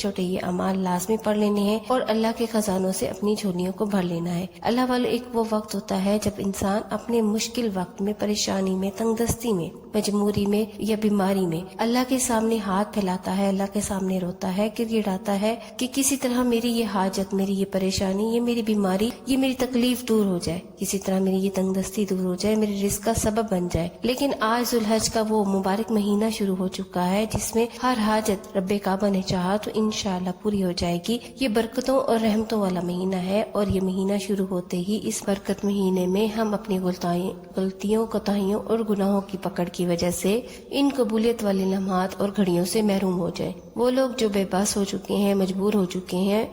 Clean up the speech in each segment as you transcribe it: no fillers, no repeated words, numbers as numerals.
چھوٹے یہ اعمال لازمی پڑھ لینے ہیں اور اللہ کے خزانوں سے اپنی جھولیوں کو بھر لینا ہے۔ اللہ والو ایک وہ وقت ہوتا ہے جب انسان اپنے مشکل وقت میں، پریشانی میں، تنگ دستی میں، مجبوری میں یا بیماری میں اللہ کے سامنے ہاتھ پھیلاتا ہے، اللہ کے سامنے روتا ہے، گر گڑاتا ہے کہ کسی طرح میری یہ حاجت، میری یہ پریشانی، یہ میری بیماری، یہ میری تکلیف دور ہو جائے، کسی طرح میری یہ تنگ دستی دور ہو جائے، میرے رزق کا سبب بن جائے۔ لیکن آج ذوالحج کا وہ مبارک مہینہ شروع ہو چکا ہے جس میں ہر حاجت رب کعبہ نے چاہا تو انشاءاللہ پوری ہو جائے گی۔ یہ برکتوں اور رحمتوں والا مہینہ ہے، اور یہ مہینہ شروع ہوتے ہی اس برکت مہینے میں ہم اپنی غلطیوں، کوتاہیوں اور گناہوں کی پکڑ کی وجہ سے ان قبولیت والے لمحات اور گھڑیوں سے محروم ہو جائیں۔ وہ لوگ جو بے بس ہو چکے ہیں، مجبور ہو چکے ہیں،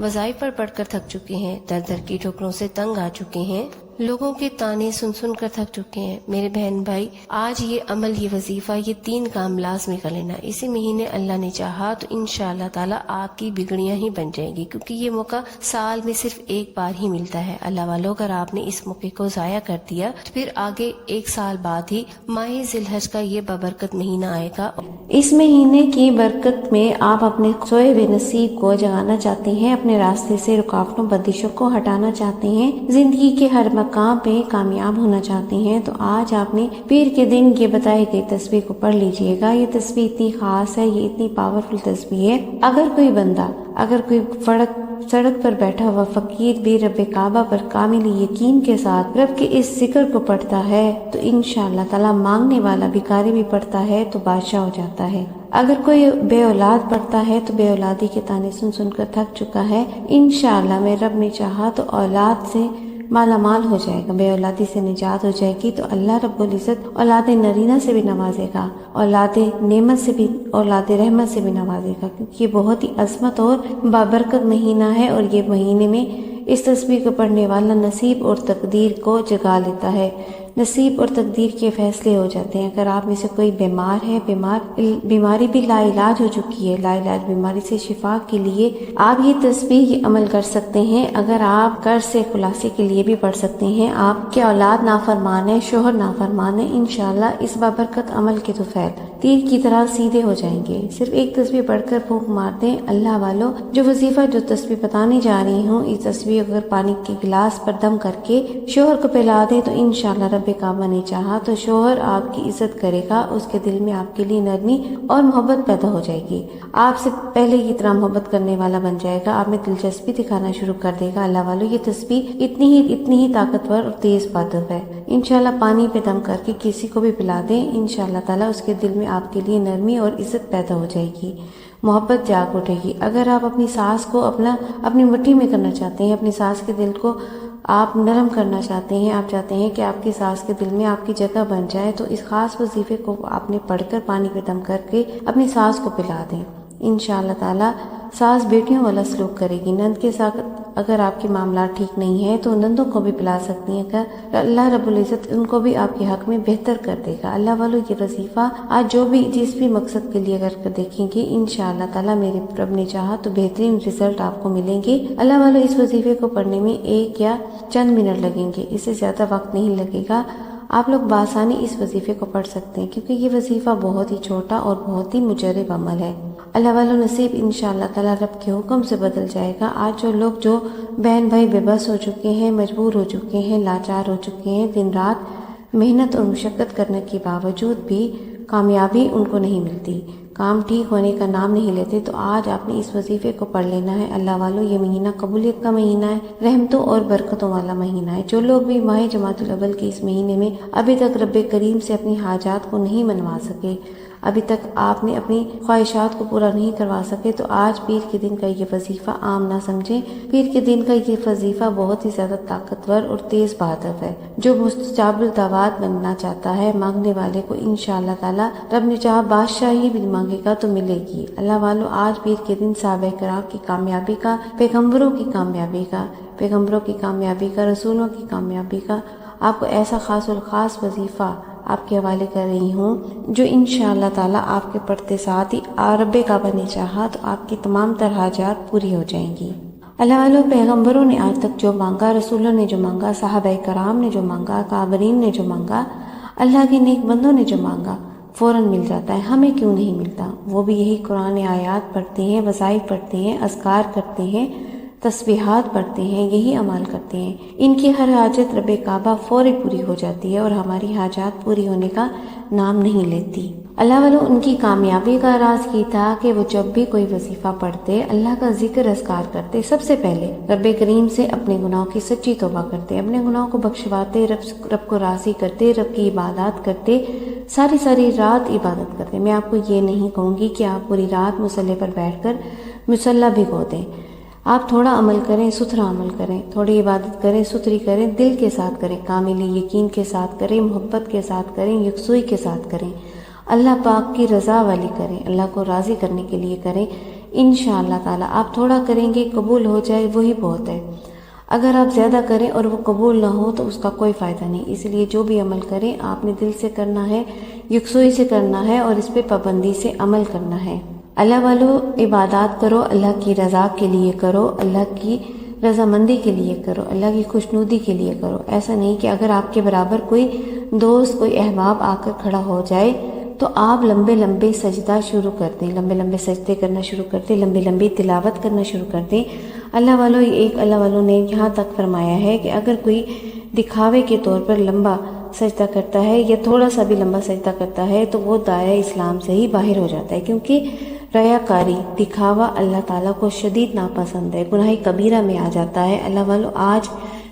وظائف پر پڑھ کر تھک چکے ہیں، در در کی ٹھوکروں سے تنگ آ چکے ہیں، لوگوں کے تانے سن سن کر تھک چکے ہیں، میرے بہن بھائی آج یہ عمل، یہ وظیفہ، یہ 3 کام لازمی کر لینا۔ اسی مہینے اللہ نے چاہا تو انشاءاللہ تعالیٰ آپ کی بگڑیاں ہی بن جائیں گی، کیونکہ یہ موقع سال میں صرف ایک بار ہی ملتا ہے۔ اللہ والو اگر آپ نے اس موقع کو ضائع کر دیا تو پھر آگے 1 سال بعد ہی ماہ ذی الحج کا یہ بابرکت مہینہ آئے گا۔ اس مہینے کی برکت میں آپ اپنے سوئے ہوئے نصیب کو جگانا چاہتے ہیں، اپنے راستے سے رکاوٹوں، بندشوں کو ہٹانا چاہتے ہیں، زندگی کے ہر مقام پہ کامیاب ہونا چاہتے ہیں، تو آج آپ نے پیر کے دن یہ بتائی گئی تسبیح کو پڑھ لیجئے گا۔ یہ تسبیح اتنی خاص ہے، یہ اتنی پاورفل تسبیح ہے، اگر کوئی بندہ، اگر کوئی سڑک پر بیٹھا ہوا فقیر بھی رب کعبہ پر کامل یقین کے ساتھ رب کے اس ذکر کو پڑھتا ہے تو انشاءاللہ تعالیٰ مانگنے والا بھکاری بھی پڑھتا ہے تو بادشاہ ہو جاتا ہے۔ اگر کوئی بے اولاد پڑھتا ہے تو بے اولادی کے تانے سن سن کر تھک چکا ہے، انشاءاللہ میں رب نے چاہا تو اولاد سے مالا مال ہو جائے گا، بے اولادی سے نجات ہو جائے گی، تو اللہ رب العزت اولاد نرینہ سے بھی نوازے گا، اولاد نعمت سے بھی، اولاد رحمت سے بھی نوازے گا، کیونکہ یہ بہت ہی عظمت اور بابرکت مہینہ ہے، اور یہ مہینے میں اس تسبیح کو پڑھنے والا نصیب اور تقدیر کو جگا لیتا ہے، نصیب اور تقدیر کے فیصلے ہو جاتے ہیں۔ اگر آپ میں سے کوئی بیمار ہے، بیماری بھی لا علاج ہو چکی ہے، لا علاج بیماری سے شفا کے لیے آپ یہ تسبیح یہ عمل کر سکتے ہیں۔ اگر آپ قرض سے خلاصے کے لیے بھی پڑھ سکتے ہیں، آپ کے اولاد نافرمان ہے، شوہر نافرمان ہے، انشاءاللہ اس بابرکت عمل کے طفیل تیر کی طرح سیدھے ہو جائیں گے۔ صرف ایک تسبیح پڑھ کر پھونک مار دیں۔ اللہ والو جو وظیفہ، جو تسبیح بتانے جا رہی ہوں، اس تسبیح اگر پانی کے گلاس پر دم کر کے شوہر کو پلا دیں تو انشاءاللہ رب کعبہ نے چاہا تو شوہر آپ کی عزت کرے گا، اس کے دل میں آپ کے لیے نرمی اور محبت پیدا ہو جائے گی، آپ سے پہلے کی طرح محبت کرنے والا بن جائے گا، آپ میں دلچسپی دکھانا شروع کر دے گا۔ اللہ والو یہ تسبیح اتنی ہی طاقتور اور تیز بادت ہے، انشاءاللہ پانی پہ دم کر کے کسی کو بھی پلا دیں، انشاءاللہ تعالیٰ اس کے دل میں آپ کے لیے نرمی اور عزت پیدا ہو جائے گی، محبت جاگ اٹھے گی۔ اگر آپ اپنی ساس کو اپنی مٹھی میں کرنا چاہتے ہیں، اپنی ساس کے دل کو آپ نرم کرنا چاہتے ہیں، آپ چاہتے ہیں کہ آپ کی ساس کے دل میں آپ کی جگہ بن جائے، تو اس خاص وظیفے کو آپ نے پڑھ کر پانی پہ دم کر کے اپنی ساس کو پلا دیں، انشاءاللہ تعالیٰ ساس بیٹیوں والا سلوک کرے گی۔ نند کے ساتھ اگر آپ کے معاملات ٹھیک نہیں ہیں تو نندوں کو بھی پلا سکتی ہیں، کہ اللہ رب العزت ان کو بھی آپ کے حق میں بہتر کر دے گا۔ اللہ والو یہ وظیفہ آج جو بھی جس بھی مقصد کے لیے اگر دیکھیں گے، انشاءاللہ تعالیٰ میرے رب نے چاہا تو بہترین رزلٹ آپ کو ملیں گے۔ اللہ والو اس وظیفے کو پڑھنے میں 1 یا چند منٹ لگیں گے، اس سے زیادہ وقت نہیں لگے گا، آپ لوگ بآسانی اس وظیفے کو پڑھ سکتے ہیں، کیونکہ یہ وظیفہ بہت ہی چھوٹا اور بہت ہی مجرب عمل ہے۔ اللہ والو نصیب انشاءاللہ تعالیٰ رب کے حکم سے بدل جائے گا۔ آج جو لوگ، جو بہن بھائی بے بس ہو چکے ہیں، مجبور ہو چکے ہیں، لاچار ہو چکے ہیں، دن رات محنت اور مشقت کرنے کے باوجود بھی کامیابی ان کو نہیں ملتی، کام ٹھیک ہونے کا نام نہیں لیتے، تو آج آپ نے اس وظیفے کو پڑھ لینا ہے۔ اللہ والو یہ مہینہ قبولیت کا مہینہ ہے، رحمتوں اور برکتوں والا مہینہ ہے۔ جو لوگ بھی ماہ جمادی الاول کے اس مہینے میں ابھی تک رب کریم سے اپنی حاجات کو نہیں منوا سکے، ابھی تک آپ نے اپنی خواہشات کو پورا نہیں کروا سکے، تو آج پیر کے دن کا یہ وظیفہ عام نہ سمجھیں۔ پیر کے دن کا یہ وظیفہ بہت ہی زیادہ طاقتور اور تیز بہادر ہے۔ جو مستجاب الدعوات بننا چاہتا ہے، مانگنے والے کو انشاءاللہ تعالیٰ رب نے چاہا بادشاہی بھی مانگے گا تو ملے گی۔ اللہ والو آج پیر کے دن صحابہ کرام کی کامیابی کا، پیغمبروں کی کامیابی کا، رسولوں کی کامیابی کا آپ کو ایسا خاص الخاص وظیفہ آپ کے حوالے کر رہی ہوں، جو انشاءاللہ تعالیٰ آپ کے پڑھتے ساتھ ہی رب کعبہ نے چاہا تو آپ کی تمام تر حاجات پوری ہو جائیں گی۔ اللہ والو پیغمبروں نے آج تک جو مانگا، رسولوں نے جو مانگا، صحابہ کرام نے جو مانگا، کابرین نے جو مانگا، اللہ کے نیک بندوں نے جو مانگا، فوراً مل جاتا ہے، ہمیں کیوں نہیں ملتا؟ وہ بھی یہی قرآن آیات پڑھتے ہیں، وظائف پڑھتے ہیں، اذکار کرتے ہیں، تسبیحات پڑھتے ہیں، یہی عمل کرتے ہیں، ان کی ہر حاجت رب کعبہ فوری پوری ہو جاتی ہے اور ہماری حاجات پوری ہونے کا نام نہیں لیتی۔ اللہ والوں ان کی کامیابی کا راز یہ تھا کہ وہ جب بھی کوئی وظیفہ پڑھتے، اللہ کا ذکر اذکار کرتے، سب سے پہلے رب کریم سے اپنے گناہوں کی سچی توبہ کرتے، اپنے گناہوں کو بخشواتے، رب کو راضی کرتے، رب کی عبادات کرتے، ساری رات عبادت کرتے۔ میں آپ کو یہ نہیں کہوں گی کہ آپ پوری رات مصلی پر بیٹھ کر مصلی بھگو دیں، آپ تھوڑا عمل کریں، ستھرا عمل کریں، تھوڑی عبادت کریں، ستھری کریں، دل کے ساتھ کریں، کامل یقین کے ساتھ کریں، محبت کے ساتھ کریں، یکسوئی کے ساتھ کریں، اللہ پاک کی رضا والی کریں، اللہ کو راضی کرنے کے لیے کریں۔ انشاءاللہ تعالیٰ آپ تھوڑا کریں گے، قبول ہو جائے وہی بہت ہے۔ اگر آپ زیادہ کریں اور وہ قبول نہ ہو تو اس کا کوئی فائدہ نہیں۔ اس لیے جو بھی عمل کریں آپ نے دل سے کرنا ہے، یکسوئی سے کرنا ہے اور اس پہ پابندی سے عمل کرنا ہے۔ اللہ والو عبادات کرو، اللہ کی رضا کے لیے کرو، اللہ کی رضامندی کے لیے کرو، اللہ کی خوشنودی کے لیے کرو۔ ایسا نہیں کہ اگر آپ کے برابر کوئی دوست، کوئی احباب آ کر کھڑا ہو جائے تو آپ لمبے سجدہ شروع کر دیں، لمبے سجدے کرنا شروع کر دیں، لمبی تلاوت کرنا شروع کر دیں۔ اللہ والوں نے یہاں تک فرمایا ہے کہ اگر کوئی دکھاوے کے طور پر لمبا سجدہ کرتا ہے یا تھوڑا سا بھی لمبا سجدہ کرتا ہے تو وہ دائرہ اسلام سے ہی باہر ہو جاتا ہے، کیونکہ ریاکاری، دکھاوا اللہ تعالیٰ کو شدید ناپسند ہے، گناہ کبیرہ میں آ جاتا ہے۔ اللہ والوں آج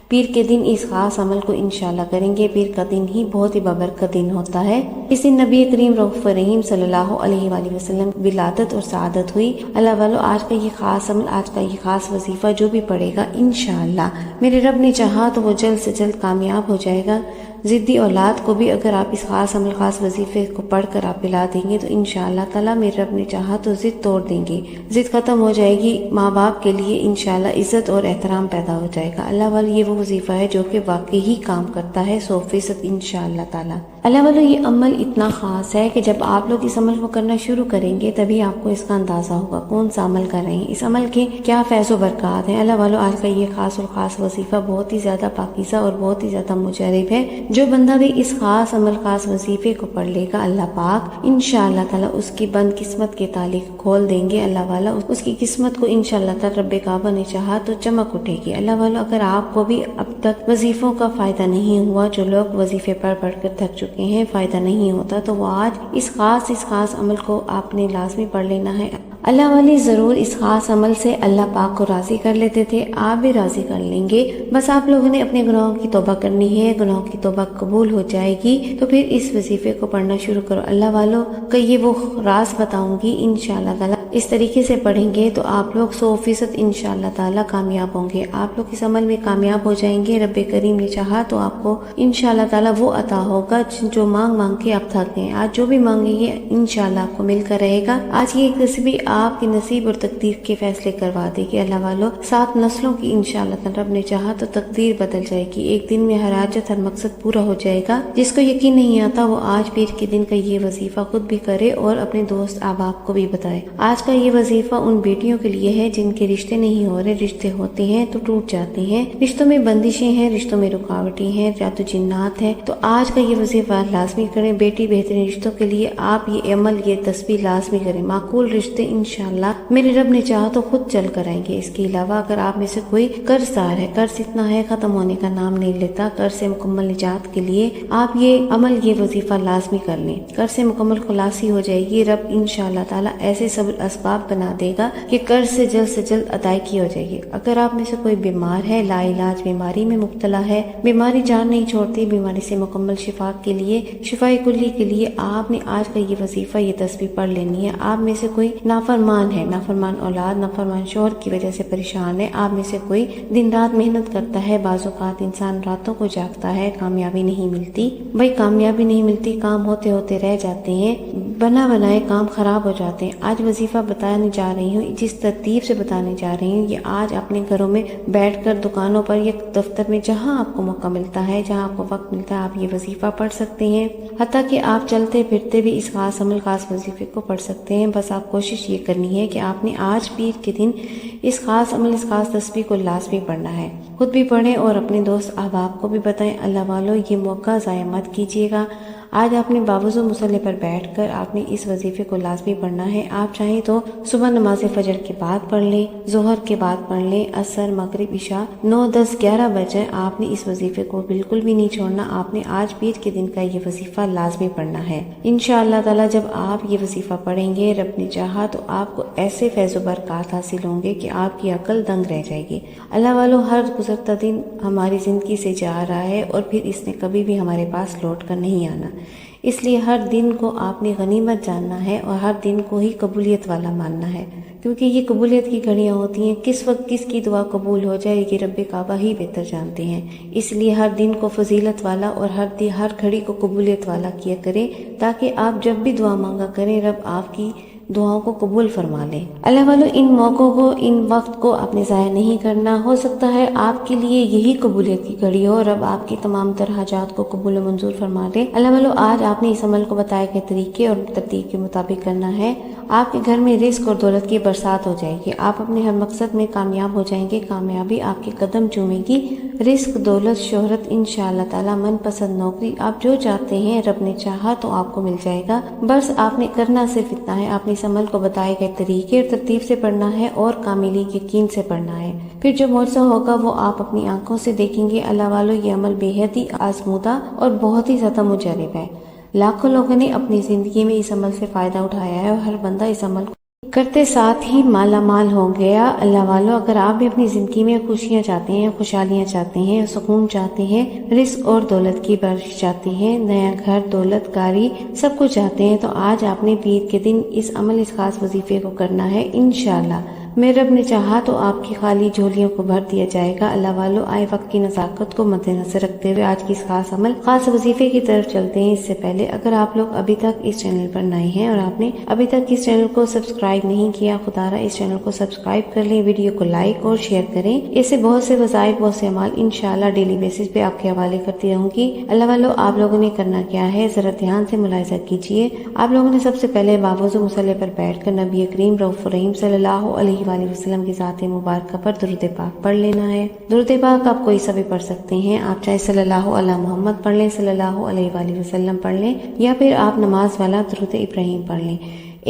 پیر کے دن اس خاص عمل کو انشاءاللہ کریں گے۔ پیر کا دن ہی بہت ہی بابرکت دن ہوتا ہے۔ اس دن نبی کریم رؤوف رحیم صلی اللہ علیہ وآلہ وسلم ولادت اور سعادت ہوئی۔ اللہ والو آج کا یہ خاص عمل، آج کا یہ خاص وظیفہ جو بھی پڑھے گا انشاءاللہ میرے رب نے چاہا تو وہ جلد سے جلد کامیاب ہو جائے گا۔ ضدی اولاد کو بھی اگر آپ اس خاص عمل، خاص وظیفے کو پڑھ کر آپ پلا دیں گے تو انشاءاللہ تعالیٰ میرے رب نے چاہا تو ضد توڑ دیں گے، ضد ختم ہو جائے گی، ماں باپ کے لیے انشاءاللہ عزت اور احترام پیدا ہو جائے گا۔ اللہ والے یہ وہ وظیفہ ہے جو کہ واقعی ہی کام کرتا ہے 100% انشاءاللہ تعالیٰ۔ اللہ والے یہ عمل اتنا خاص ہے کہ جب آپ لوگ اس عمل کو کرنا شروع کریں گے تبھی آپ کو اس کا اندازہ ہوگا کون سا عمل کر رہے ہیں، اس عمل کے کیا فیض و برکات ہیں۔ اللہ والو آج کا یہ خاص اور خاص وظیفہ بہت ہی زیادہ پاکیزہ اور بہت ہی زیادہ مجرب ہے۔ جو بندہ بھی اس خاص عمل، خاص وظیفے کو پڑھ لے گا اللہ پاک انشاءاللہ تعالیٰ اس کی بند قسمت کے تعلق کھول دیں گے۔ اللہ والا اس کی قسمت کو انشاءاللہ تعالیٰ رب کعبہ نے چاہا تو چمک اٹھے گی۔ اللہ والا اگر آپ کو بھی اب تک وظیفوں کا فائدہ نہیں ہوا، جو لوگ وظیفے پڑھ کر تھک چکے ہیں، فائدہ نہیں ہوتا، تو وہ آج اس خاص عمل کو آپ نے لازمی پڑھ لینا ہے۔ اللہ والے ضرور اس خاص عمل سے اللہ پاک کو راضی کر لیتے تھے، آپ بھی راضی کر لیں گے۔ بس آپ لوگوں نے اپنے گناہوں کی توبہ کرنی ہے، گناہوں کی توبہ قبول ہو جائے گی تو پھر اس وظیفے کو پڑھنا شروع کرو۔ اللہ والوں کا یہ وہ راز بتاؤں گی انشاءاللہ تعالیٰ، اس طریقے سے پڑھیں گے تو آپ لوگ 100% انشاءاللہ تعالیٰ کامیاب ہوں گے، آپ لوگ اس عمل میں کامیاب ہو جائیں گے۔ رب کریم نے چاہا تو آپ کو انشاءاللہ تعالیٰ وہ عطا ہوگا جو مانگ کے آپ تھک گئے۔ آج جو بھی مانگیں گے انشاءاللہ آپ کو مل کر رہے گا۔ آج کی ایک تسبیح آپ کی نصیب اور تقدیر کے فیصلے کروا دے گی۔ اللہ والوں 7 نسلوں کی انشاءاللہ تعالیٰ رب نے چاہا تو تقدیر بدل جائے گی، ایک دن میں ہر حاجت، ہر مقصد پورا ہو جائے گا۔ جس کو یقین نہیں آتا وہ آج پیر کے دن کا یہ وظیفہ خود بھی کرے اور اپنے دوست احباب کو بھی بتائے۔ آج کا یہ وظیفہ ان بیٹیوں کے لیے ہے جن کے رشتے نہیں ہو رہے، رشتے ہوتے ہیں تو ٹوٹ جاتے ہیں، رشتوں میں بندشیں ہیں، رشتوں میں رکاوٹیں ہیں، جادو جنات ہیں، تو آج کا یہ وظیفہ لازمی کریں۔ بیٹی بہترین رشتوں کے لیے آپ یہ عمل، یہ تسبیح لازمی کریں۔ معقول رشتے انشاءاللہ میرے رب نے چاہا تو خود چل کر آئیں گے۔ اس کے علاوہ اگر آپ میں سے کوئی قرض دار ہے، قرض اتنا ہے ختم ہونے کا نام نہیں لیتا، قرض سے مکمل نجات کے لیے آپ یہ عمل، یہ وظیفہ لازمی کر لیں، قرض سے مکمل خلاصی ہو جائے گی۔ رب انشاءاللہ تعالیٰ ایسے سب اسباب بنا دے گا کہ قرض سے جلد ادائیگی ہو جائے گی۔ اگر آپ میں سے کوئی بیمار ہے، لا علاج بیماری میں مبتلا ہے، بیماری جان نہیں چھوڑتی، بیماری سے مکمل شفا کے لیے، شفاء کلی کے لیے آپ نے آج کا یہ وظیفہ، یہ تسبیح پڑھ لینی ہے۔ آپ میں سے کوئی نافرمان ہے، نافرمان اولاد، نافرمان شوہر کی وجہ سے پریشان ہے، آپ میں سے کوئی دن رات محنت کرتا ہے، بعض اوقات انسان راتوں کو جاگتا ہے، کامیابی نہیں ملتی، بھائی کامیابی نہیں ملتی، کام ہوتے ہوتے رہ جاتے ہیں، بنا بنائے کام خراب ہو جاتے ہیں۔ آج وظیفہ بتانے جا رہی ہوں، جس ترتیب سے بتانے جا رہی ہوں، یہ آج اپنے گھروں میں بیٹھ کر، دکانوں پر یا دفتر میں، جہاں آپ کو موقع ملتا ہے، جہاں آپ کو وقت ملتا ہے، آپ یہ وظیفہ پڑھ سکتے ہیں۔ حتیٰ کہ آپ چلتے پھرتے بھی اس خاص عمل، خاص وظیفے کو پڑھ سکتے ہیں۔ بس آپ کوشش یہ کرنی ہے کہ آپ نے آج پیر کے دن اس خاص عمل، اس خاص تسبیح کو لازمی پڑھنا ہے۔ خود بھی پڑھیں اور اپنے دوست احباب کو بھی بتائیں۔ اللہ والوں یہ موقع ضائع مت کیجیے گا۔ آج آپ نے باوضو مصلی پر بیٹھ کر آپ نے اس وظیفے کو لازمی پڑھنا ہے۔ آپ چاہیں تو صبح نماز فجر کے بعد پڑھ لیں، ظہر کے بعد پڑھ لیں، عصر، مغرب، عشاء 9، 10، 11 بجے آپ نے اس وظیفے کو بالکل بھی نہیں چھوڑنا۔ آپ نے آج پیر کے دن کا یہ وظیفہ لازمی پڑھنا ہے۔ انشاءاللہ تعالی جب آپ یہ وظیفہ پڑھیں گے، رب نے چاہا تو آپ کو ایسے فیض و برکات حاصل ہوں گے کہ آپ کی عقل دنگ رہ جائے گی۔ اللہ والو، ہر گزرتا دن ہماری زندگی سے جا رہا ہے اور پھر اس نے کبھی بھی ہمارے پاس لوٹ کر نہیں آنا، اس لیے ہر دن کو آپ نے غنیمت جاننا ہے اور ہر دن کو ہی قبولیت والا ماننا ہے، کیونکہ یہ قبولیت کی گھڑیاں ہوتی ہیں۔ کس وقت کس کی دعا قبول ہو جائے یہ رب کعبہ ہی بہتر جانتے ہیں، اس لیے ہر دن کو فضیلت والا اور ہر گھڑی کو قبولیت والا کیا کریں، تاکہ آپ جب بھی دعا مانگا کریں رب آپ کی دعاؤں کو قبول فرما لے۔ اللہ والو، ان موقعوں کو، ان وقت کو آپ نے ضائع نہیں کرنا۔ ہو سکتا ہے آپ کے لیے یہی قبولیت کی گھڑی ہو، رب آپ کی تمام تر حاجات کو قبول و منظور فرما لے۔ اللہ والو، آج آپ نے اس عمل کو بتائے گئے طریقے اور ترتیب کے مطابق کرنا ہے۔ آپ کے گھر میں رزق اور دولت کی برسات ہو جائے گی، آپ اپنے ہر مقصد میں کامیاب ہو جائیں گے، کامیابی آپ کے قدم چومے گی۔ رزق، دولت، شہرت، انشاءاللہ تعالی من پسند نوکری، آپ جو چاہتے ہیں رب نے چاہا تو آپ کو مل جائے گا۔ بس آپ نے کرنا صرف اتنا ہے، آپ نے اس عمل کو بتائے گئے طریقے اور ترتیب سے پڑھنا ہے اور کاملی یقین سے پڑھنا ہے، پھر جو معجزہ ہوگا وہ آپ اپنی آنکھوں سے دیکھیں گے۔ اللہ والو، یہ عمل بے حد ہی آزمودہ اور بہت ہی زیادہ مجرب ہے۔ لاکھوں لوگوں نے اپنی زندگی میں اس عمل سے فائدہ اٹھایا ہے اور ہر بندہ اس عمل کو کرتے ساتھ ہی مالا مال ہو گیا۔ اللہ والو، اگر آپ بھی اپنی زندگی میں خوشیاں چاہتے ہیں، خوشحالیاں چاہتے ہیں، سکون چاہتے ہیں، رزق اور دولت کی بارش چاہتے ہیں، نیا گھر، دولت، گاڑی، سب کچھ چاہتے ہیں، تو آج آپ نے پیر کے دن اس عمل، اس خاص وظیفے کو کرنا ہے۔ انشاءاللہ میرے رب نے چاہا تو آپ کی خالی جھولیوں کو بھر دیا جائے گا۔ اللہ والو، آئے وقت کی نزاکت کو مد نظر رکھتے ہوئے آج کی اس خاص عمل، خاص وظیفے کی طرف چلتے ہیں۔ اس سے پہلے اگر آپ لوگ ابھی تک اس چینل پر نئے ہیں اور آپ نے ابھی تک اس چینل کو سبسکرائب نہیں کیا، خدارا اس چینل کو سبسکرائب کر لیں، ویڈیو کو لائک اور شیئر کریں۔ اس سے بہت سے وظائف، بہت سے اعمال انشاءاللہ ڈیلی بیسس پہ آپ کے حوالے کرتی رہوں گی۔ اللہ والو، آپ لوگوں نے کرنا کیا ہے ذرا دھیان سے ملاحظہ کیجئے۔ آپ لوگوں نے سب سے پہلے باوضو مصلی پر بیٹھ کر نبی کریم رؤوف الرحیم صلی اللہ علیہ وآلہ وسلم کی ذات مبارکہ پر درود پاک پڑھ لینا ہے۔ درود پاک آپ کوئی سا بھی پڑھ سکتے ہیں، آپ چاہے صلی اللہ علی محمد پڑھ لیں، صلی اللہ علیہ وآلہ وسلم پڑھ لیں، یا پھر آپ نماز والا درود ابراہیم پڑھ لیں۔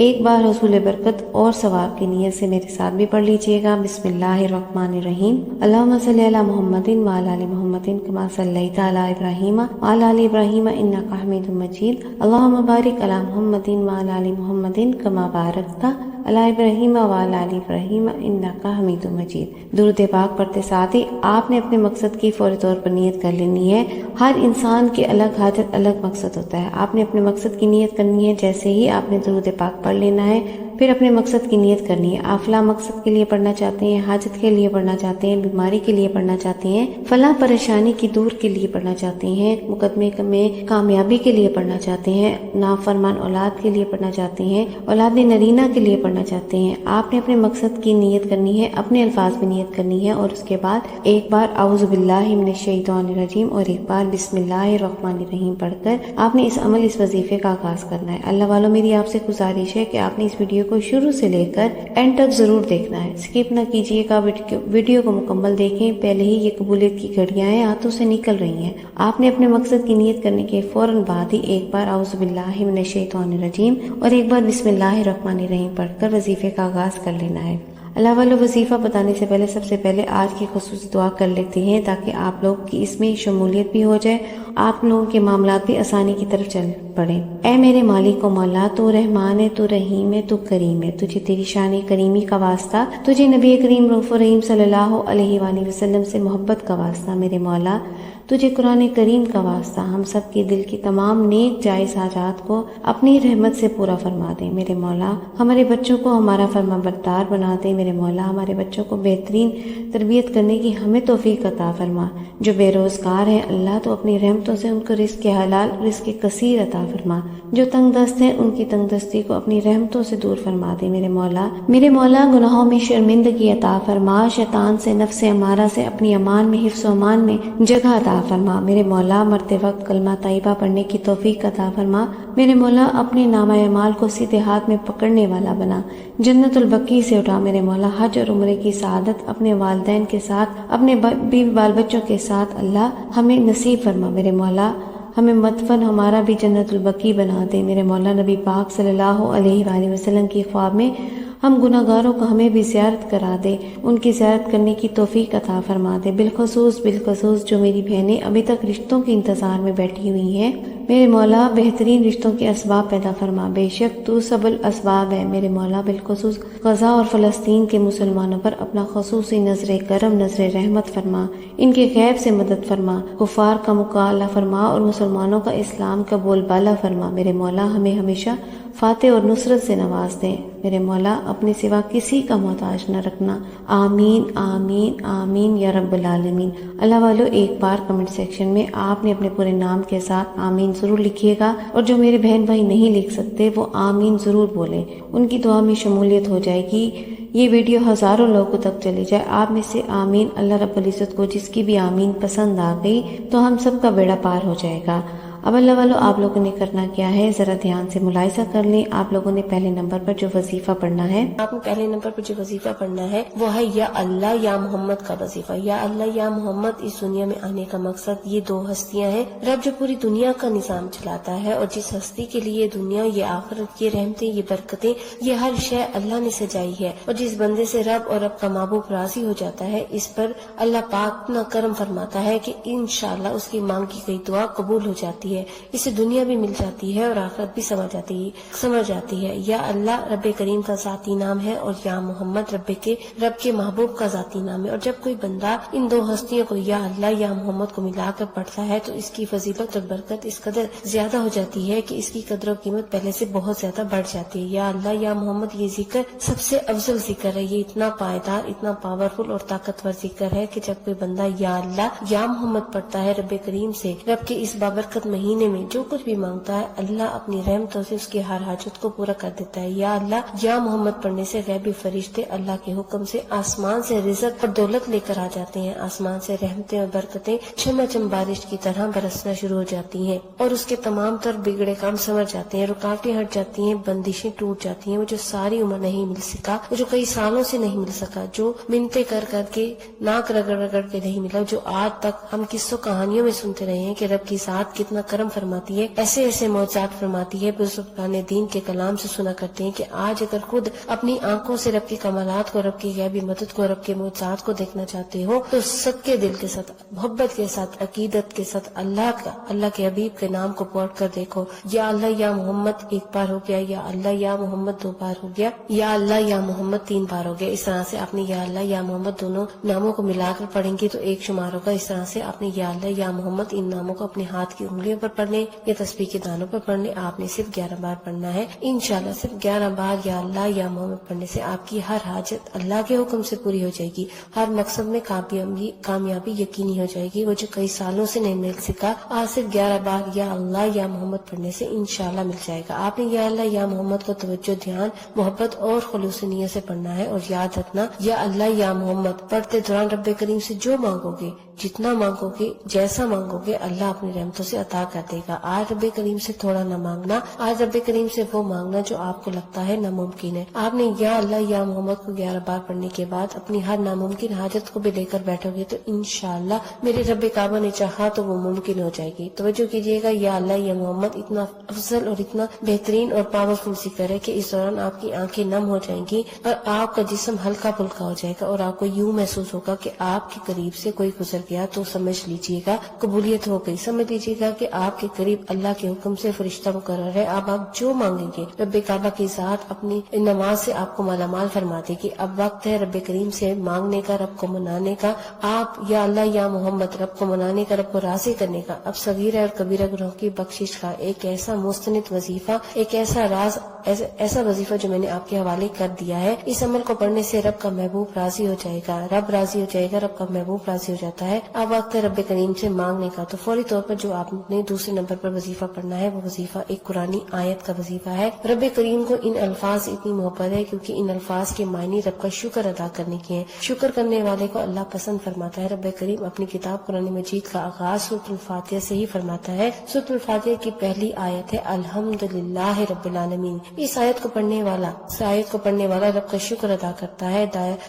ایک بار حصول برکت اور ثواب کی نیت سے میرے ساتھ بھی پڑھ لیجئے گا۔ بسم اللہ الرحمن الرحیم۔ اللہم صلی علی محمد وعلی آل محمد کما صلیت علی ابراہیم وعلی آل ابراہیم انک حمید مجید۔ اللہم بارک علی محمد وعلی آل محمد کما بارکت علی ابراہیم وعلی آل ابراہیم انک حمید مجید۔ درود پاک پڑھتے ساتھ ہی آپ نے اپنے مقصد کی فوری طور پر نیت کر لینی ہے۔ ہر انسان کے الگ حاجت، الگ مقصد ہوتا ہے۔ آپ نے اپنے مقصد کی نیت کرنی ہے، جیسے ہی آپ نے درود پاک پڑھ لینا ہے پھر اپنے مقصد کی نیت کرنی ہے۔ آپ فلاں مقصد کے لیے پڑھنا چاہتے ہیں، حاجت کے لیے پڑھنا چاہتے ہیں، بیماری کے لیے پڑھنا چاہتے ہیں، فلاں پریشانی کی دور کے لیے پڑھنا چاہتے ہیں، مقدمے میں کامیابی کے لیے پڑھنا چاہتے ہیں، نافرمان اولاد کے لیے پڑھنا چاہتے ہیں، اولاد نرینہ کے لیے پڑھنا چاہتے ہیں۔ آپ نے اپنے مقصد کی نیت کرنی ہے، اپنے الفاظ میں نیت کرنی ہے، اور اس کے بعد ایک بار اعوذ باللہ من الشیطان الرجیم اور ایک بار بسم اللہ الرحمن الرحیم پڑھ کر آپ نے اس عمل، اس وظیفے کا آغاز کرنا ہے۔ اللہ والوں، میری آپ سے گزارش ہے کہ آپ نے اس ویڈیو کو شروع سے لے کر اینڈ تک ضرور دیکھنا ہے، اسکپ نہ کیجیے گا، ویڈیو کو مکمل دیکھیں۔ پہلے ہی یہ قبولیت کی گھڑیاں ہیں، ہاتھوں سے نکل رہی ہیں۔ آپ نے اپنے مقصد کی نیت کرنے کے فوراً بعد ہی ایک بار اعوذ باللہ من الشیطان الرجیم اور ایک بار بسم اللہ الرحمن الرحیم پڑھ کر وظیفے کا آغاز کر لینا ہے۔ اللہ والو، وظیفہ بتانے سے پہلے سب سے پہلے آج کی خصوصی دعا کر لیتے ہیں تاکہ آپ لوگ کی اس میں شمولیت بھی ہو جائے، آپ لوگوں کے معاملات بھی آسانی کی طرف چل پڑیں۔ اے میرے مالک و مولا، تو رحمان ہے، تو رحیم ہے، تو کریم ہے، تجھے تیری شان کریمی کا واسطہ، تجھے نبی کریم رؤوف الرحیم صلی اللہ علیہ وآلہ وسلم سے محبت کا واسطہ، میرے مولا تجھے قرآن کریم کا واسطہ، ہم سب کے دل کی تمام نیک جائز حاجات کو اپنی رحمت سے پورا فرما دے۔ میرے مولا ہمارے بچوں کو ہمارا فرما بردار بنا دے۔ میرے مولا ہمارے بچوں کو بہترین تربیت کرنے کی ہمیں توفیق عطا فرما۔ جو بے روزگار ہیں اللہ تو اپنی رحمتوں سے ان کو رزق حلال، رزق کثیر عطا فرما۔ جو تنگ دست ہیں ان کی تنگ دستی کو اپنی رحمتوں سے دور فرما دے۔ میرے مولا گناہوں میں شرمندگی عطا فرما، شیطان سے، نفس امارہ سے اپنی امان میں، حفظ و امان میں جگہ عطا فرما۔ میرے مولا مرتے وقت کلمہ طیبہ پڑھنے کی توفیق عطا فرما۔ میرے مولا اپنے نامہ اعمال کو سیدھے ہاتھ میں پکڑنے والا بنا، جنت البقیع سے اٹھا۔ میرے مولا حج اور عمرے کی سعادت اپنے والدین کے ساتھ، اپنے بیوی بال بچوں کے ساتھ اللہ ہمیں نصیب فرما۔ میرے مولا ہمیں مدفن ہمارا بھی جنت البقیع بنا دے۔ میرے مولا نبی پاک صلی اللہ علیہ وآلہ وسلم کی خواب میں ہم گناہگاروں کو ہمیں بھی زیارت کرا دے، ان کی زیارت کرنے کی توفیق عطا فرما دے۔ بالخصوص جو میری بہنیں ابھی تک رشتوں کے انتظار میں بیٹھی ہوئی ہیں، میرے مولا بہترین رشتوں کے اسباب پیدا فرما، بے شک تو سب الاسباب ہے۔ میرے مولا بالخصوص غزہ اور فلسطین کے مسلمانوں پر اپنا خصوصی نظر کرم، نظر رحمت فرما، ان کے غیب سے مدد فرما، کفار کا مقابلہ فرما اور مسلمانوں کا اسلام کا بول بالا فرما۔ میرے مولا ہمیں ہمیشہ فاتح اور نصرت سے نواز دیں۔ میرے مولا اپنے سوا کسی کا محتاج نہ رکھنا۔ آمین آمین آمین یا رب العالمین۔ اللہ والو، ایک بار کمنٹ سیکشن میں آپ نے اپنے پورے نام کے ساتھ آمین ضرور لکھیے گا، اور جو میرے بہن بھائی نہیں لکھ سکتے وہ آمین ضرور بولیں، ان کی دعا میں شمولیت ہو جائے گی، یہ ویڈیو ہزاروں لوگوں تک چلی جائے۔ آپ میں سے آمین اللہ رب العزت کو جس کی بھی آمین پسند آ گئی تو ہم سب کا بیڑا پار ہو جائے گا۔ اب اللہ والو، آپ لوگوں نے کرنا کیا ہے ذرا دھیان سے ملاحظہ کر لیں۔ آپ لوگوں نے پہلے نمبر پر جو وظیفہ پڑھنا ہے، آپ نے پہلے نمبر پر جو وظیفہ پڑھنا ہے وہ ہے یا اللہ یا محمد کا وظیفہ۔ یا اللہ یا محمد، اس دنیا میں آنے کا مقصد یہ دو ہستیاں ہیں، رب جو پوری دنیا کا نظام چلاتا ہے، اور جس ہستی کے لیے دنیا، یہ آخرت، یہ رحمتیں، یہ برکتیں، یہ ہر شے اللہ نے سجائی ہے، اور جس بندے سے رب اور رب کا محبوب راضی ہو جاتا ہے، اس پر اللہ پاک اتنا کرم فرماتا ہے کہ انشاءاللہ اس کی مانگی گئی دعا قبول ہو جاتی ہے، اسے دنیا بھی مل جاتی ہے اور آخرت بھی سمجھ جاتی ہے۔ یا اللہ رب کریم کا ذاتی نام ہے، اور یا محمد رب کے محبوب کا ذاتی نام ہے، اور جب کوئی بندہ ان دو ہستیوں کو یا اللہ یا محمد کو ملا کر پڑھتا ہے تو اس کی فضیلت اور برکت اس قدر زیادہ ہو جاتی ہے کہ اس کی قدر و قیمت پہلے سے بہت زیادہ بڑھ جاتی ہے۔ یا اللہ یا محمد یہ ذکر سب سے افضل ذکر ہے، یہ اتنا پائیدار، اتنا پاورفل اور طاقتور ذکر ہے کہ جب کوئی بندہ یا اللہ یا محمد پڑھتا ہے رب کریم سے رب کے اس بابرکت مہینے میں جو کچھ بھی مانگتا ہے، اللہ اپنی رحمتوں سے اس کی ہر حاجت کو پورا کر دیتا ہے۔ یا اللہ یا محمد پڑھنے سے غیبی فرشتے اللہ کے حکم سے آسمان سے رزق اور دولت لے کر آ جاتے ہیں، آسمان سے رحمتیں اور برکتیں چھم بارش کی طرح برسنا شروع ہو جاتی ہیں، اور اس کے تمام تر بگڑے کام سمجھ جاتے ہیں، رکاوٹیں ہٹ جاتی ہیں، بندشیں ٹوٹ جاتی ہیں۔ وہ جو ساری عمر نہیں مل سکا، وہ جو کئی سالوں سے نہیں مل سکا، جو منتیں کر کے ناک رگڑ کے نہیں ملا، جو آج تک ہم قصوں کہانیوں میں سنتے رہے ہیں کہ رب کی ذات کتنا کرم فرماتی ہے، ایسے معجزات فرماتی ہے، بزرگان دین کے کلام سے سنا کرتے ہیں کہ آج اگر خود اپنی آنکھوں سے رب کے کمالات کو، رب کی غیبی مدد کو، رب کے معجزات کو دیکھنا چاہتے ہو تو صدقے دل کے ساتھ، محبت کے ساتھ، عقیدت کے ساتھ اللہ کے حبیب کے نام کو پڑھ کر دیکھو۔ یا اللہ یا محمد ایک بار ہو گیا، یا اللہ یا محمد دو بار ہو گیا، یا اللہ یا محمد تین بار ہو گیا۔ اس طرح سے آپ نے یا اللہ یا محمد دونوں ناموں کو ملا کر پڑھیں گے تو ایک شمار ہوگا۔ اس طرح سے آپ نے یا اللہ یا محمد ان ناموں کو اپنے ہاتھ کی انگلیوں پر پڑھنے یا تسبیح کے دانوں پر پڑھنے، آپ نے صرف 11 بار پڑھنا ہے۔ انشاءاللہ صرف 11 بار یا اللہ یا محمد پڑھنے سے آپ کی ہر حاجت اللہ کے حکم سے پوری ہو جائے گی، ہر مقصد میں کامیابی یقینی ہو جائے گی۔ وہ جو کئی سالوں سے نہیں مل سکا، آج صرف 11 بار یا اللہ یا محمد پڑھنے سے انشاءاللہ مل جائے گا۔ آپ نے یا اللہ یا محمد کو توجہ، دھیان، محبت اور خلوص نیت سے پڑھنا ہے، اور یاد رکھنا یا اللہ یا محمد پڑھتے دوران رب کریم سے جو مانگو گے، جتنا مانگو گے، جیسا مانگو گے، اللہ اپنی رحمتوں سے عطا کر دے گا۔ آج رب کریم سے تھوڑا نہ مانگنا، آج رب کریم سے وہ مانگنا جو آپ کو لگتا ہے ناممکن ہے۔ آپ نے یا اللہ یا محمد کو 11 بار پڑھنے کے بعد اپنی ہر ناممکن حاجت کو بھی لے کر بیٹھو گے تو انشاءاللہ میرے رب کعبہ نے چاہا تو وہ ممکن ہو جائے گی۔ توجہ کیجیے گا، یا اللہ یا محمد اتنا افضل اور اتنا بہترین اور پاورفل ذکر ہے کہ اس دوران آپ کی آنکھیں نم ہو جائیں گی اور آپ کا جسم ہلکا پھلکا ہو جائے گا، اور آپ کو یوں محسوس ہوگا کہ آپ کے قریب سے کوئی گزر گیا تو سمجھ لیجیے گا قبولیت ہو گئی۔ سمجھ لیجیے گا کہ آپ کے قریب اللہ کے حکم سے فرشتہ مقرر ہے۔ اب آپ جو مانگیں گے رب کعبہ کی ذات اپنی نماز سے آپ کو مالا مال فرما دے گی۔ اب وقت ہے رب کریم سے مانگنے کا، رب کو منانے کا۔ آپ یا اللہ یا محمد رب کو منانے کا، رب کو راضی کرنے کا۔ اب صغیرہ اور کبیرہ گناہوں کی بخشش کا ایک ایسا مستند وظیفہ، ایک ایسا راز، ایسا وظیفہ جو میں نے آپ کے حوالے کر دیا ہے، اس عمل کو پڑھنے سے رب کا محبوب راضی ہو جائے گا، رب راضی ہو جائے گا، رب کا محبوب راضی ہو جاتا ہے۔ اب وقت ہے رب کریم سے مانگنے کا۔ تو فوری طور پر جو آپ نے دوسرے نمبر پر وظیفہ پڑھنا ہے وہ وظیفہ ایک قرآنی آیت کا وظیفہ ہے۔ رب کریم کو ان الفاظ اتنی محبت ہے کیونکہ ان الفاظ کے معنی رب کا شکر ادا کرنے کے ہیں۔ شکر کرنے والے کو اللہ پسند فرماتا ہے۔ رب کریم اپنی کتاب قرآن مجید کا آغاز سورۃ الفاتحہ سے ہی فرماتا ہے۔ سورۃ الفاتحہ کی پہلی آیت ہے الحمدللہ رب العالمین۔ اس آیت کو پڑھنے والا رب کا شکر ادا کرتا ہے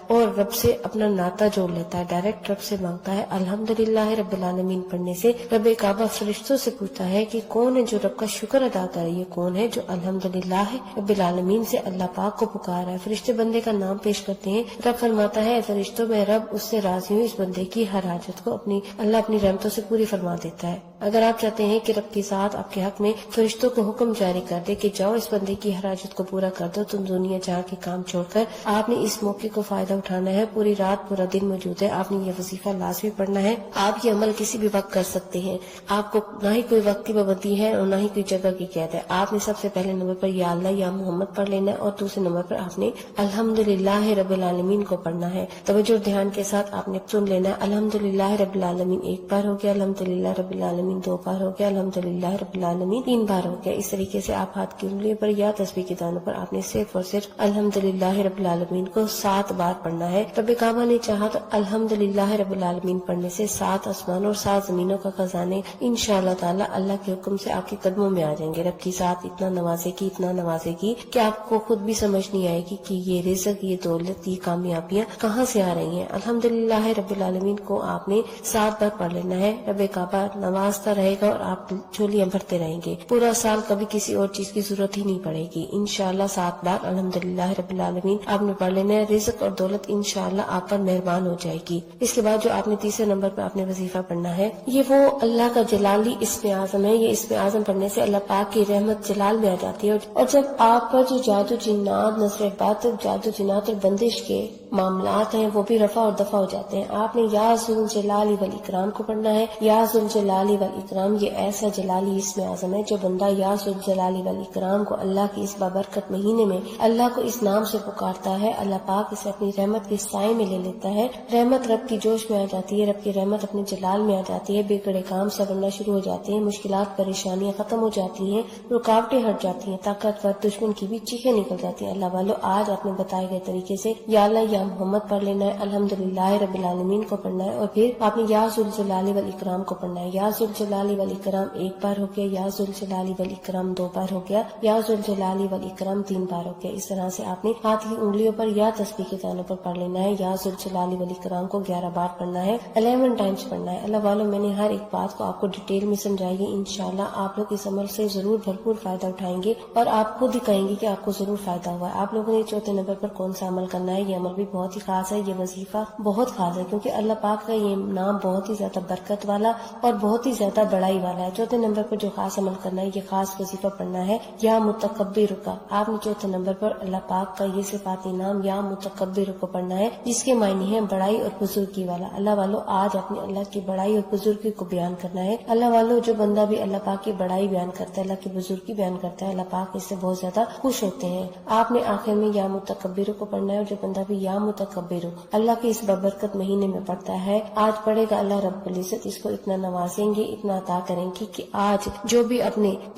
اور رب سے اپنا ناطہ جوڑ لیتا ہے، ڈائریکٹ رب سے مانگتا ہے۔ الحمدللہ رب العالمین پڑھنے سے رب کعبہ فرشتوں سے پوچھتا ہے کہ کون ہے جو رب کا شکر ادا کرے، یہ کون ہے جو الحمدللہ رب العالمین سے اللہ پاک کو پکارا ہے۔ فرشتے بندے کا نام پیش کرتے ہیں، رب فرماتا ہے فرشتوں میں رب اس سے راضی ہوں، اس بندے کی ہر حاجت کو اللہ اپنی رحمتوں سے پوری فرما دیتا ہے۔ اگر آپ چاہتے ہیں کہ رب کے ساتھ آپ کے حق میں فرشتوں کو حکم جاری کر دے کہ جاؤ اس بندے کی ہر حاجت کو پورا کر دو، تم دنیا جہاں کے کام چھوڑ کر آپ نے اس موقع کو فائدہ اٹھانا ہے، پوری رات پورا دن موجود ہے، آپ نے یہ وظیفہ لازمی پڑھنا ہے۔ آپ یہ عمل کسی بھی وقت کر سکتے ہیں، آپ کو نہ ہی کوئی وقت کی پابندی ہے اور نہ ہی کوئی جگہ کی قید ہے۔ آپ نے سب سے پہلے نمبر پر یا اللہ یا محمد پڑھ لینا ہے اور دوسرے نمبر پر آپ نے الحمدللہ رب العالمین کو پڑھنا ہے۔ توجہ اور دھیان کے ساتھ آپ نے سن لینا ہے الحمدللہ رب العالمین ایک بار ہو گیا، الحمدللہ رب العالمین دو بار ہو گیا، الحمدللہ رب العالمین تین بار ہو گیا۔ اس طریقے سے آپ ہاتھ کی انگلیوں پر یا تسبیح کے دانوں پر آپ نے صرف اور صرف الحمدللہ رب العالمین کو 7 بار پڑھنا ہے۔ رب کعبہ نے چاہا تو الحمدللہ رب العالمین پڑھنے سے 7 آسمانوں اور 7 زمینوں کا خزانے انشاءاللہ تعالی اللہ کے حکم سے آپ کے قدموں میں آ جائیں گے۔ رب کی ذات اتنا نوازے گی کہ آپ کو خود بھی سمجھ نہیں آئے گی کہ یہ رزق، یہ دولت، یہ کامیابیاں کہاں سے آ رہی ہیں۔ الحمدللہ رب العالمین کو آپ نے 7 بار پڑھ لینا ہے۔ رب کعبہ نوازتا رہے گا اور آپ جھولیاں بھرتے رہیں گے، پورا سال کبھی کسی اور چیز کی ضرورت ہی نہیں پڑے گی۔ انشاءاللہ 7 بار الحمدللہ رب العالمین آپ نے پڑھ لینا ہے، رزق اور دولت انشاءاللہ آپ پر مہربان ہو جائے گی۔ اس کے بعد جو آپ نے تیسرے نمبر پر آپ نے وظیفہ پڑھنا ہے، یہ وہ اللہ کا جلالی اسم اعظم ہے۔ یہ اسم اعظم پڑھنے سے اللہ پاک کی رحمت جلال میں آ جاتی ہے، اور جب آپ پر جو جادو جنات، نظر بد، جادو جنات اور بندش کے معاملات ہیں وہ بھی رفع اور دفع ہو جاتے ہیں۔ آپ نے یا ذوالجلال والاکرام کو پڑھنا ہے۔ یا ذوالجلال والاکرام یہ ایسا جلالی اسم اعظم ہے، جو بندہ یا ذوالجلال والاکرام کو اللہ کے اس بابرکت مہینے میں اللہ کو اس نام سے پکارتا ہے، اللہ پاک اسے اپنی رحمت کے سائے میں لے لیتا ہے۔ رحمت رب کی جوش میں آ جاتی ہے، رب کی رحمت اپنے جلال میں آ جاتی ہے، بگڑے کام سنورنا شروع ہو جاتے ہیں، مشکلات پریشانیاں ختم ہو جاتی ہیں، رکاوٹیں ہٹ جاتی ہیں، طاقتور دشمن کی بھی چیخیں نکل جاتی ہیں۔ اللہ والو آج آپ نے بتائے گئے طریقے سے یا اللہ یا محمد پڑھ لینا ہے، الحمدللہ رب العالمین کو پڑھنا ہے، اور پھر آپ نے یا ذوالجلال والاکرام کو پڑھنا ہے۔ یا ذوالجلال والاکرام ایک بار ہو گیا، یا ذوالجلال والاکرام 2 بار ہو گیا، یا ذوالجلال والاکرام 3 بار ہو گیا۔ اس طرح سے آپ نے ہاتھ کی انگلیوں پر یا تسبیح کے دانوں پر پڑھ لینا ہے۔ یا ذوالجلال والاکرام کو 11 بار پڑھنا ہے، 11 ٹائمز پڑھنا ہے۔ اللہ والو میں نے ہر ایک بات کو آپ کو ڈیٹیل میں سمجھائی ہے، انشاءاللہ آپ لوگ اس عمل سے ضرور بھرپور فائدہ اٹھائیں گے اور آپ خود ہی کہیں گے کہ آپ کو ضرور فائدہ ہوا ہے۔ آپ لوگوں نے چوتھے نمبر پر کون سا عمل کرنا ہے، یہ عمل بھی بہت ہی خاص ہے، یہ وظیفہ بہت خاص ہے، کیونکہ اللہ پاک کا یہ نام بہت ہی زیادہ برکت والا اور بہت ہی زیادہ بڑائی والا ہے۔ چوتھے نمبر پر جو خاص عمل کرنا ہے، یہ خاص وظیفہ پڑھنا ہے یا متکبر کا۔ آپ نے چوتھے نمبر پر اللہ پاک کا یہ صفاتی نام یا متکبر کو پڑھنا ہے، جس کے معنی ہے بڑائی اور بزرگی والا۔ اللہ والو آج اپنے اللہ کی بڑائی اور بزرگی کو بیان کرنا ہے۔ اللہ والو جو بندہ بھی اللہ پاک کی بڑائی بیان کرتا ہے، اللہ کی بزرگی بیان کرتا ہے، اللہ پاک اس سے بہت زیادہ خوش ہوتے ہیں۔ آپ نے آخر میں یا متکبر کو پڑھنا ہے، اور جو بندہ بھی یا متکبر اللہ کے اس بابرکت مہینے میں پڑھتا ہے، آج پڑھے گا، اللہ رب العزت اس کو اتنا نوازیں گے، اتنا عطا کریں گے کہ آج جو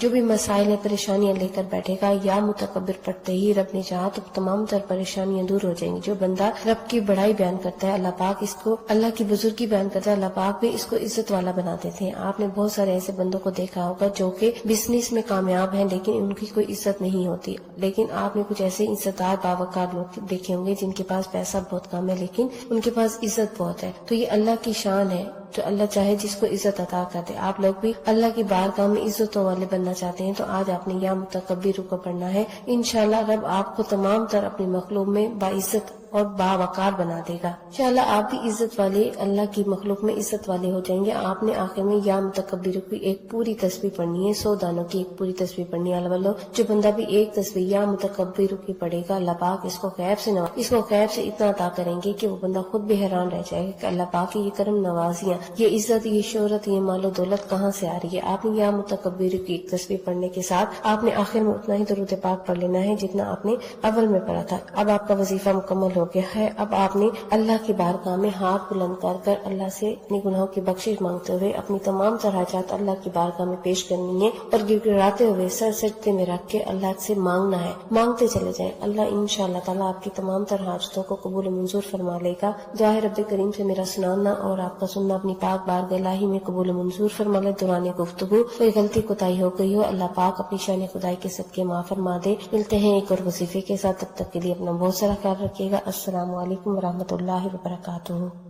بھی مسائل پریشانیاں لے کر بیٹھے گا، یا متکبر پڑھتے ہی رب نے چاہا تو تمام تر پریشانیاں دور ہو جائیں گی۔ جو بندہ رب کی بڑائی بیان کرتا ہے، اللہ پاک اس کو اللہ کی بزرگی بیان کرتا ہے، اللہ پاک بھی اس کو عزت والا بنا دیتے ہیں۔ آپ نے بہت سارے ایسے بندوں کو دیکھا ہوگا جو کہ بزنس میں کامیاب ہیں لیکن ان کی کوئی عزت نہیں ہوتی، لیکن آپ نے کچھ ایسے عزت دار باوقار لوگ دیکھے ہوں گے جن کے پاس پیسہ بہت کم ہے لیکن ان کے پاس عزت بہت ہے۔ تو یہ اللہ کی شان ہے، جو اللہ چاہے جس کو عزت عطا کر دے۔ آپ لوگ بھی اللہ کی بارگاہ میں عزتوں والے بننا چاہتے ہیں تو آج آپ نے یا متکبر کو پڑھنا ہے، انشاءاللہ رب آپ کو تمام تر اپنی مخلوق میں باعزت اور باوقار بنا دے گا۔ انشاءاللہ آپ بھی عزت والے، اللہ کی مخلوق میں عزت والے ہو جائیں گے۔ آپ نے آخر میں یا متکبر کی ایک پوری تسبیح پڑھنی ہے، 100 دانوں کی ایک پوری تسبیح پڑھنی ہے۔ اللہ جو بندہ بھی ایک تسبیح یا متکبر کی پڑھے گا، اللہ پاک اس کو غیب سے اتنا عطا کریں گے کہ وہ بندہ خود بھی حیران رہ جائے گا کہ اللہ پاک کی یہ کرم نوازیاں، یہ عزت، یہ شہرت، یہ مال و دولت کہاں سے آ رہی ہے۔ آپ نے یا متکبر کی ایک تسبیح پڑھنے کے ساتھ آپ نے آخر میں اتنا ہی درود پاک پڑھ لینا ہے جتنا آپ نے اول میں پڑھا تھا۔ اب آپ کا وظیفہ مکمل ہو گیا ہے۔ اب آپ نے اللہ کی بارگاہ میں ہاتھ بلند کر اللہ سے اپنے گناہوں کی بخشش مانگتے ہوئے اپنی تمام تر حاجات اللہ کی بارگاہ میں پیش کرنی ہے اور گڑگڑاتے ہوئے سر سجدے میں رکھ کے اللہ سے مانگنا ہے، مانگتے چلے جائیں۔ اللہ انشاءاللہ تعالیٰ آپ کی تمام تر حاجتوں کو قبول و منظور فرما لے گا۔ دعائے رب کریم سے میرا سنانا اور آپ کا سننا اپنی پاک بارگاہ الہی میں قبول و منظور فرما لے۔ دوران گفتگو کوئی غلطی کوتاہی ہو گئی ہو، اللہ پاک اپنی شان خدائی کے صدقے معاف فرما دے۔ ملتے ہیں ایک اور وظیفے کے ساتھ، تب تک کے لیے اپنا بہت سارا خیال رکھیے گا۔ السلام علیکم ورحمۃ اللہ وبرکاتہ۔